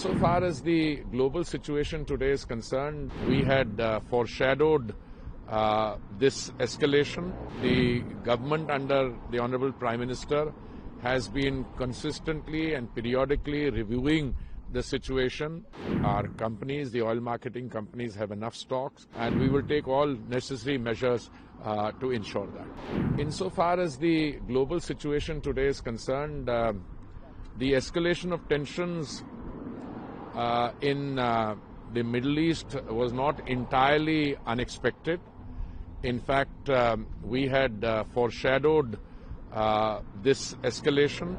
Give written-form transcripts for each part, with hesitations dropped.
Insofar as the global situation today is concerned, we had foreshadowed this escalation. The government under the Honorable Prime Minister has been consistently and periodically reviewing the situation. Our companies, the oil marketing companies, have enough stocks, and we will take all necessary measures to ensure that. Insofar as the global situation today is concerned, the escalation of tensions in the Middle East was not entirely unexpected. In fact, we had foreshadowed this escalation,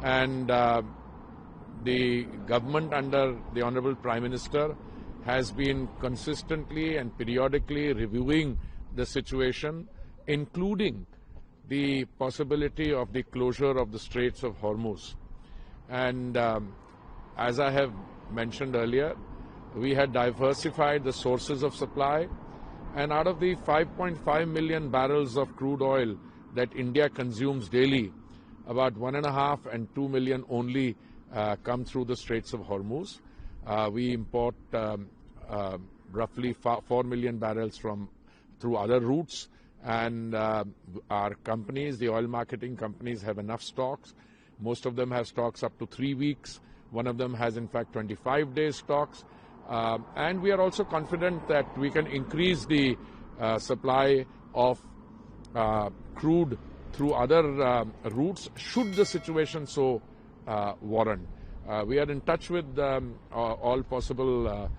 and the government under the Honorable Prime Minister has been consistently and periodically reviewing the situation, including the possibility of the closure of the Straits of Hormuz. And as I have mentioned earlier, we had diversified the sources of supply, and out of the 5.5 million barrels of crude oil that India consumes daily, about 1.5 and 2 million only come through the Straits of Hormuz. We import roughly 4 million barrels through other routes, and our companies, the oil marketing companies, have enough stocks. Most of them have stocks up to 3 weeks. One of them has, in fact, 25 days stocks. And we are also confident that we can increase the supply of crude through other routes should the situation so warrant. We are in touch with all possible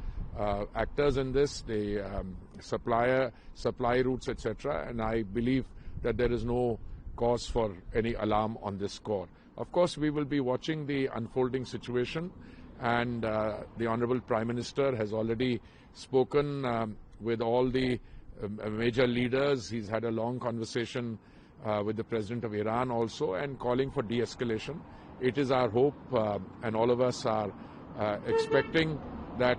actors in this, the supply routes, etc., and I believe that there is no cause for any alarm on this score. Of course, we will be watching the unfolding situation, and the Honorable Prime Minister has already spoken with all the major leaders. He's had a long conversation with the President of Iran also, and calling for de-escalation. It is our hope, and all of us are expecting that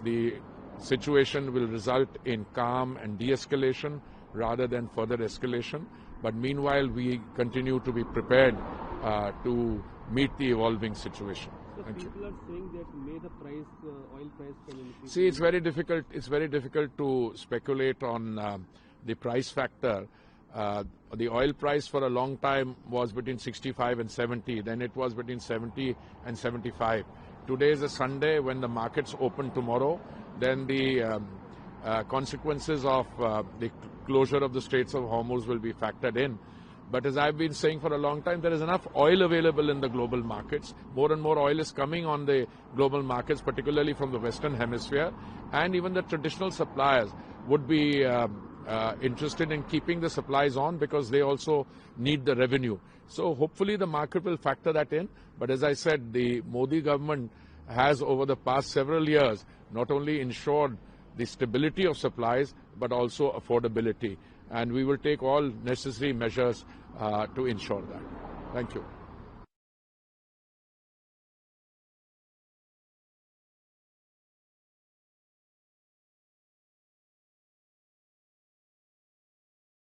the situation will result in calm and de-escalation rather than further escalation. But meanwhile, we continue to be prepared to meet the evolving situation. Thank you. People are saying that may the oil price can increase. See, it's very difficult. It's very difficult to speculate on the price factor. The oil price for a long time was between 65 and 70. Then it was between 70 and 75. Today is a Sunday. When the markets open tomorrow, then the consequences of the closure of the Straits of Hormuz will be factored in. But as I've been saying for a long time, there is enough oil available in the global markets. More and more oil is coming on the global markets, particularly from the Western Hemisphere. And even the traditional suppliers would be interested in keeping the supplies on because they also need the revenue. So hopefully the market will factor that in. But as I said, the Modi government has over the past several years not only ensured the stability of supplies but also affordability. And we will take all necessary measures to ensure that. Thank you.